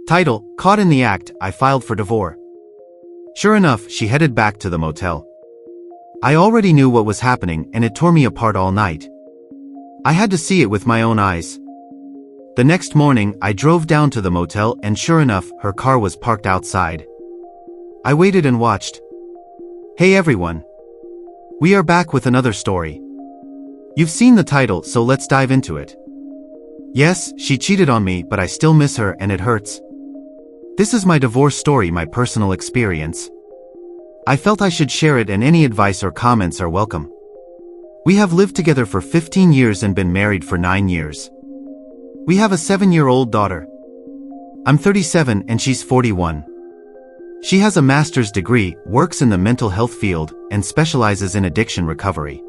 Title: Caught in the Act, I Filed for Divorce. Sure enough, she headed back to the motel. I already knew what was happening and it tore me apart all night. I had to see it with my own eyes. The next morning, I drove down to the motel and sure enough, her car was parked outside. I waited and watched. Hey everyone. We are back with another story. You've seen the title, so let's dive into it. Yes, she cheated on me, but I still miss her and it hurts. This is my divorce story, my personal experience. I felt I should share it and any advice or comments are welcome. We have lived together for 15 years and been married for 9 years. We have a 7-year-old daughter. I'm 37 and she's 41. She has a master's degree, works in the mental health field, and specializes in addiction recovery.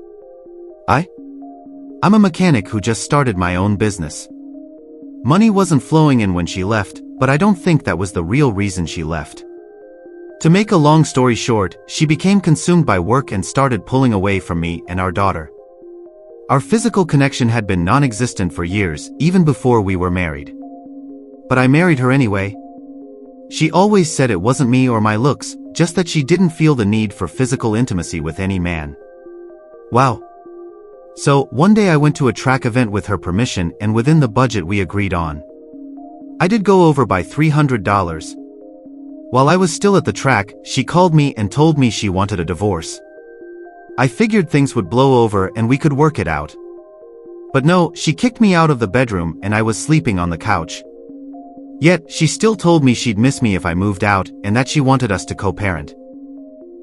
I'm a mechanic who just started my own business. Money wasn't flowing in when she left, but I don't think that was the real reason she left. To make a long story short, she became consumed by work and started pulling away from me and our daughter. Our physical connection had been non-existent for years, even before we were married. But I married her anyway. She always said it wasn't me or my looks, just that she didn't feel the need for physical intimacy with any man. Wow. So, one day I went to a track event with her permission and within the budget we agreed on. I did go over by $300. While I was still at the track, she called me and told me she wanted a divorce. I figured things would blow over and we could work it out. But no, she kicked me out of the bedroom and I was sleeping on the couch. Yet, she still told me she'd miss me if I moved out and that she wanted us to co-parent.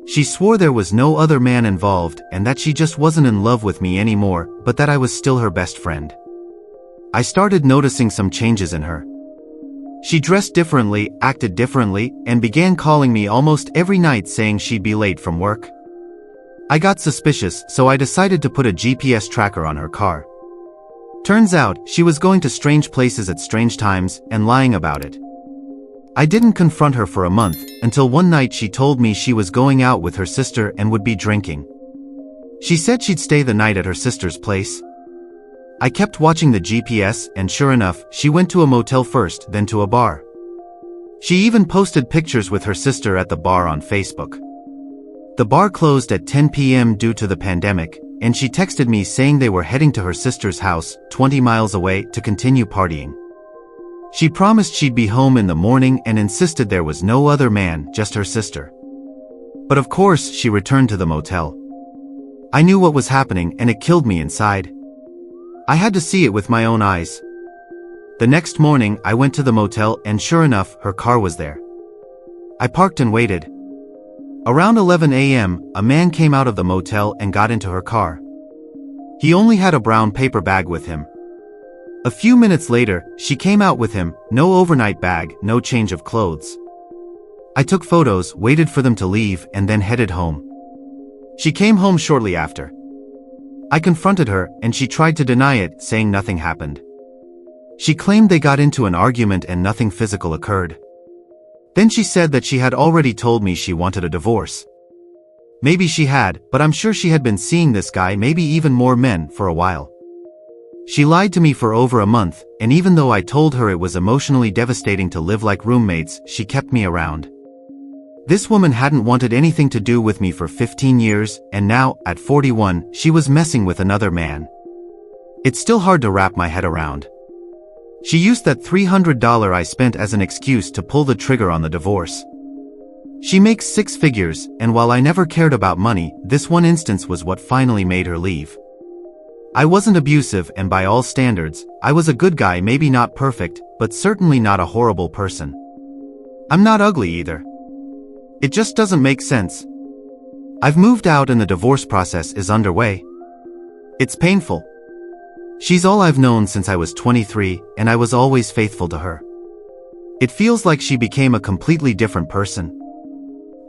She swore there was no other man involved and that she just wasn't in love with me anymore, but that I was still her best friend. I started noticing some changes in her. She dressed differently, acted differently, and began calling me almost every night saying she'd be late from work. I got suspicious, so I decided to put a GPS tracker on her car. Turns out, she was going to strange places at strange times and lying about it. I didn't confront her for a month, until one night she told me she was going out with her sister and would be drinking. She said she'd stay the night at her sister's place. I kept watching the GPS and sure enough, she went to a motel first, then to a bar. She even posted pictures with her sister at the bar on Facebook. The bar closed at 10 p.m. due to the pandemic, and she texted me saying they were heading to her sister's house, 20 miles away, to continue partying. She promised she'd be home in the morning and insisted there was no other man, just her sister. But of course, she returned to the motel. I knew what was happening and it killed me inside. I had to see it with my own eyes. The next morning, I went to the motel and sure enough, her car was there. I parked and waited. Around 11 a.m., a man came out of the motel and got into her car. He only had a brown paper bag with him. A few minutes later, she came out with him, no overnight bag, no change of clothes. I took photos, waited for them to leave, and then headed home. She came home shortly after. I confronted her, and she tried to deny it, saying nothing happened. She claimed they got into an argument and nothing physical occurred. Then she said that she had already told me she wanted a divorce. Maybe she had, but I'm sure she had been seeing this guy, maybe even more men, for a while. She lied to me for over a month, and even though I told her it was emotionally devastating to live like roommates, she kept me around. This woman hadn't wanted anything to do with me for 15 years, and now, at 41, she was messing with another man. It's still hard to wrap my head around. She used that $300 I spent as an excuse to pull the trigger on the divorce. She makes 6 figures, and while I never cared about money, this one instance was what finally made her leave. I wasn't abusive, and by all standards, I was a good guy, maybe not perfect, but certainly not a horrible person. I'm not ugly either. It just doesn't make sense. I've moved out and the divorce process is underway. It's painful. She's all I've known since I was 23, and I was always faithful to her. It feels like she became a completely different person.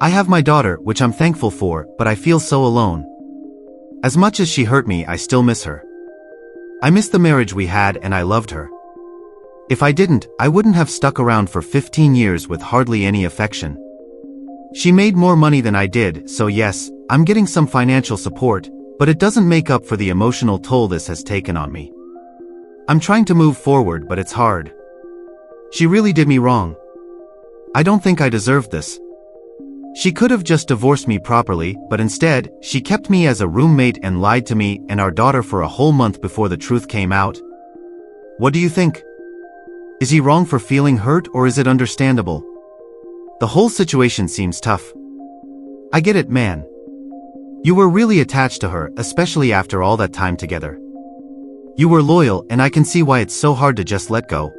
I have my daughter, which I'm thankful for, but I feel so alone. As much as she hurt me, I still miss her. I miss the marriage we had and I loved her. If I didn't, I wouldn't have stuck around for 15 years with hardly any affection. She made more money than I did, so yes, I'm getting some financial support, but it doesn't make up for the emotional toll this has taken on me. I'm trying to move forward, but it's hard. She really did me wrong. I don't think I deserved this. She could have just divorced me properly, but instead, she kept me as a roommate and lied to me and our daughter for a whole month before the truth came out. What do you think? Is he wrong for feeling hurt, or is it understandable? The whole situation seems tough. I get it, man. You were really attached to her, especially after all that time together. You were loyal, and I can see why it's so hard to just let go.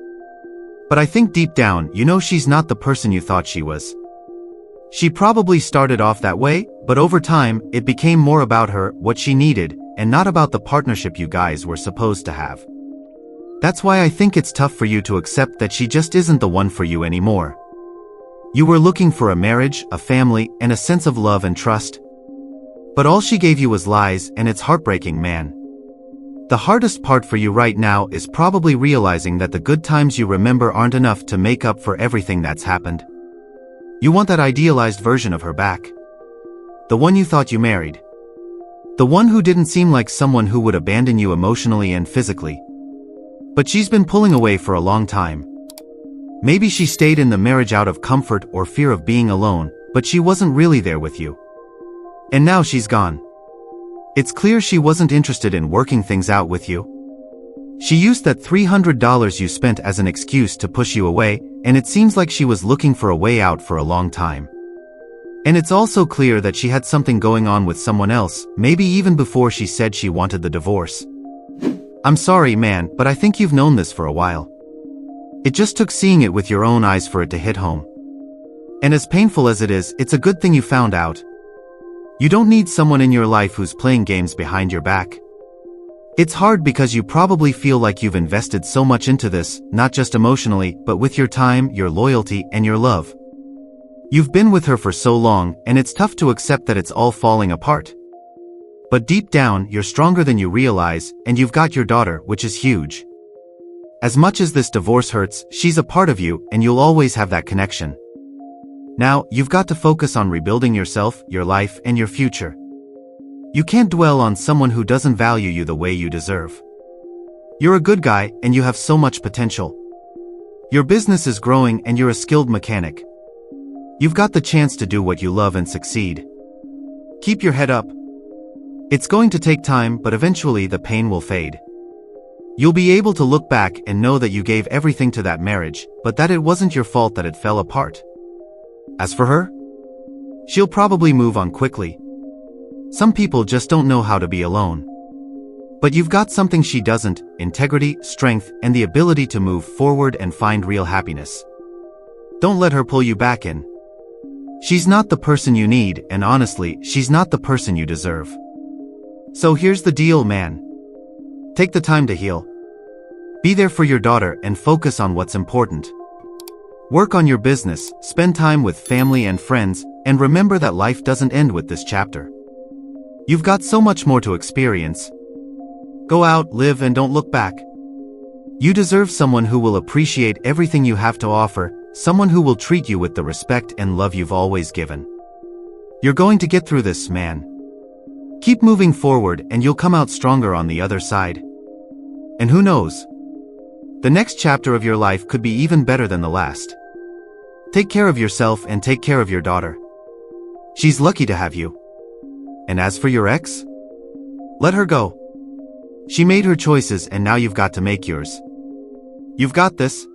But I think deep down, you know she's not the person you thought she was. She probably started off that way, but over time, it became more about her, what she needed, and not about the partnership you guys were supposed to have. That's why I think it's tough for you to accept that she just isn't the one for you anymore. You were looking for a marriage, a family, and a sense of love and trust. But all she gave you was lies, and it's heartbreaking, man. The hardest part for you right now is probably realizing that the good times you remember aren't enough to make up for everything that's happened. You want that idealized version of her back. The one you thought you married. The one who didn't seem like someone who would abandon you emotionally and physically. But she's been pulling away for a long time. Maybe she stayed in the marriage out of comfort or fear of being alone, but she wasn't really there with you. And now she's gone. It's clear she wasn't interested in working things out with you. She used that $300 you spent as an excuse to push you away, and it seems like she was looking for a way out for a long time. And it's also clear that she had something going on with someone else, maybe even before she said she wanted the divorce. I'm sorry, man, but I think you've known this for a while. It just took seeing it with your own eyes for it to hit home. And as painful as it is, it's a good thing you found out. You don't need someone in your life who's playing games behind your back. It's hard because you probably feel like you've invested so much into this, not just emotionally, but with your time, your loyalty, and your love. You've been with her for so long, and it's tough to accept that it's all falling apart. But deep down, you're stronger than you realize, and you've got your daughter, which is huge. As much as this divorce hurts, she's a part of you, and you'll always have that connection. Now, you've got to focus on rebuilding yourself, your life, and your future. You can't dwell on someone who doesn't value you the way you deserve. You're a good guy, and you have so much potential. Your business is growing, and you're a skilled mechanic. You've got the chance to do what you love and succeed. Keep your head up. It's going to take time, but eventually the pain will fade. You'll be able to look back and know that you gave everything to that marriage, but that it wasn't your fault that it fell apart. As for her, she'll probably move on quickly. Some people just don't know how to be alone. But you've got something she doesn't: integrity, strength, and the ability to move forward and find real happiness. Don't let her pull you back in. She's not the person you need, and honestly, she's not the person you deserve. So here's the deal, man. Take the time to heal. Be there for your daughter and focus on what's important. Work on your business, spend time with family and friends, and remember that life doesn't end with this chapter. You've got so much more to experience. Go out, live, and don't look back. You deserve someone who will appreciate everything you have to offer, someone who will treat you with the respect and love you've always given. You're going to get through this, man. Keep moving forward and you'll come out stronger on the other side. And who knows? The next chapter of your life could be even better than the last. Take care of yourself and take care of your daughter. She's lucky to have you. And as for your ex? Let her go. She made her choices and now you've got to make yours. You've got this.